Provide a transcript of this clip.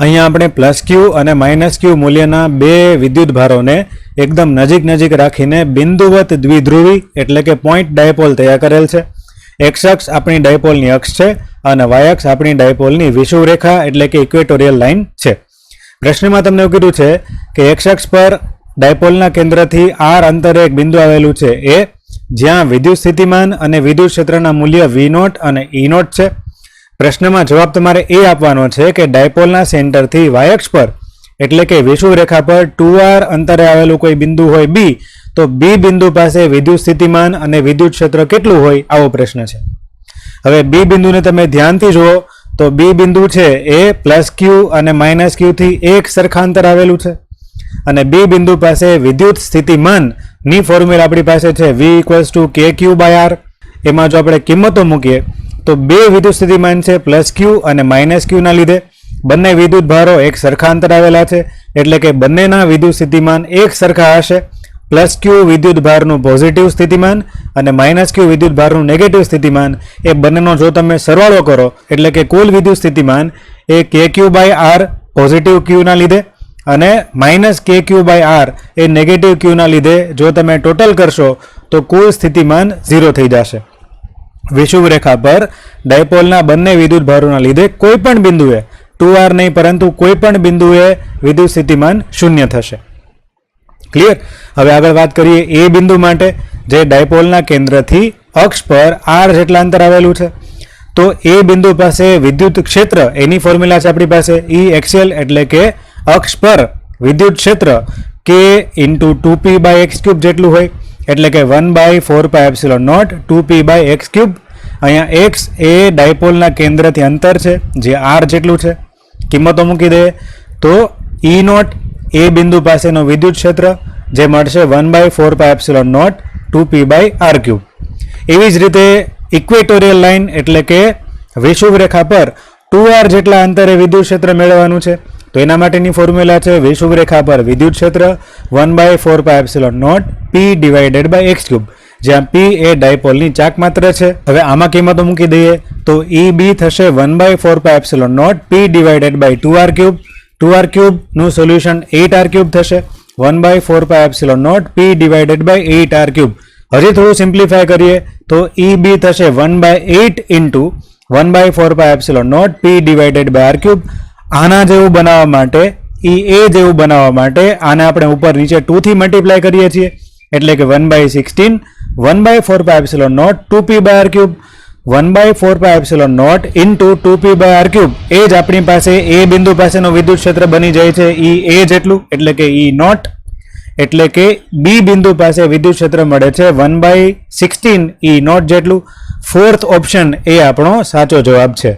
અહીંયા આપણે પ્લસ ક્યુ અને માઇનસ ક્યુ મૂલ્યના બે વિદ્યુત ભારોને એકદમ નજીક રાખીને બિંદુવત દ્વિધ્રુવી એટલે કે પોઈન્ટ ડાયપોલ તૈયાર કરેલ છે. એક્સ અક્ષ આપણી ડાયપોલની અક્ષ છે અને વાય અક્ષ આપણી ડાયપોલની વિષુવરેખા એટલે કે ઇક્વેટોરિયલ લાઇન છે. પ્રશ્નમાં તમને એવું કીધું છે કે એક્સ અક્ષ પર ડાયપોલના કેન્દ્રથી આર અંતરે એક બિંદુ આવેલું છે એ જ્યાં વિદ્યુત સ્થિતિમાન અને વિદ્યુત ક્ષેત્રના મૂલ્ય V0 અને E0 છે. પ્રશ્નમાં જવાબ તમારે એ આપવાનો છે કે ડાયપોલના સેન્ટરથી વાય અક્ષ પર એટલે કે વિષુવરેખા પર 2r અંતરે આવેલું કોઈ બિંદુ હોય B, તો B બિંદુ પાસે વિદ્યુત સ્થિતિમાન અને વિદ્યુત ક્ષેત્ર કેટલું હોય આવો પ્રશ્ન છે. હવે B બિંદુને તમે ધ્યાનથી જુઓ તો B બિંદુ છે એ પ્લસ ક્યુ અને માઇનસ ક્યુથી એક સરખા અંતર આવેલું છે અને B બિંદુ પાસે વિદ્યુત સ્થિતિમાનની ફોર્મ્યુલા આપણી પાસે છે V = KQ/R. એમાં જો આપણે કિંમતો મૂકીએ તો બે વિદ્યુત સ્થિતિમાન છે પ્લસ ક્યુ અને માઇનસ ક્યુના લીધે બંને વિદ્યુત ભારો એક સરખા અંતર આવેલા છે એટલે કે બંનેના વિદ્યુત સ્થિતિમાન એક સરખા હશે. પ્લસ ક્યુ વિદ્યુત ભારનું પોઝિટિવ સ્થિતિમાન અને માઇનસ ક્યુ વિદ્યુત ભારનું નેગેટિવ સ્થિતિમાન એ બંનેનો જો તમે સરવાળો કરો એટલે કે કુલ વિદ્યુત સ્થિતિમાન એ KQ/R પોઝિટિવ ક્યુના લીધે અને માઇનસ KQ/R એ નેગેટિવ ક્યુના લીધે જો તમે ટોટલ કરશો તો કુલ સ્થિતિમાન 0 થઈ જશે. વિષુવરેખા પર ડાયપોલના બંને વિદ્યુત ભારોના લીધે કોઈ પણ બિંદુએ 2r નહીં પરંતુ કોઈ પણ બિંદુએ વિદ્યુત સ્થિતિમાન 0 થશે. ક્લિયર? હવે આગળ વાત કરીએ એ બિંદુ માટે જે ડાયપોલના કેન્દ્રથી અક્ષ પર r જેટલા અંતર આવેલું છે. તો એ બિંદુ પાસે વિદ્યુત ક્ષેત્ર એની ફોર્મ્યુલા છે આપણી પાસે E એક્સિયલ એટલે કે અક્ષ પર વિદ્યુત ક્ષેત્ર k × 2p/x³ જેટલું હોય એટલે કે 1/4πε0 2p/x³. અહીંયા x એ ડાયપોલના કેન્દ્રથી અંતર છે જે r જેટલું છે. કિંમતો મૂકી દે તો E0 એ બિંદુ પાસેનો વિદ્યુત ક્ષેત્ર જે મળશે 1/4πε0 2p/r³. એવી જ રીતે ઇક્વેટોરિયલ લાઇન એટલે કે વિષુવરેખા પર 2r જેટલા અંતરે વિદ્યુત ક્ષેત્ર મેળવવાનું છે. તો એના માટેની ફોર્મ્યુલા છે વિષુવરેખા પર વિદ્યુત ક્ષેત્ર 1/4πε0 p/x³, જ્યાં p એ ડાયપોલની ચાક માત્ર છે. હવે આમાં કિંમતો મૂકી દઈએ તો EB થશે 1/4πε0 p/2r³. 2r³ નું સોલ્યુશન 8r³ થશે 1/4πε0 p/8r³. હજી થોડું સિમ્પ્લિફાય કરીએ તો EB થશે 1/8 × 1/4πε0 p/r³. આના જેવું બનાવવા માટે EA જેવું બનાવવા માટે આને આપણે ઉપર નીચે 2 થી મલ્ટીપ્લાય કરીએ છીએ એટલે કે 1/16 1/4πε0 2p/r³. 1/4πε0 × 2p/r³ એ જ આપણી પાસે એ બિંદુ પાસેનો વિદ્યુત ક્ષેત્ર બની જાય છે EA જેટલું એટલે કે E0. એટલે કે B બિંદુ પાસે વિદ્યુત ક્ષેત્ર મળે છે 1/16 E0 જેટલું. ફોર્થ ઓપ્શન એ આપણો સાચો જવાબ છે.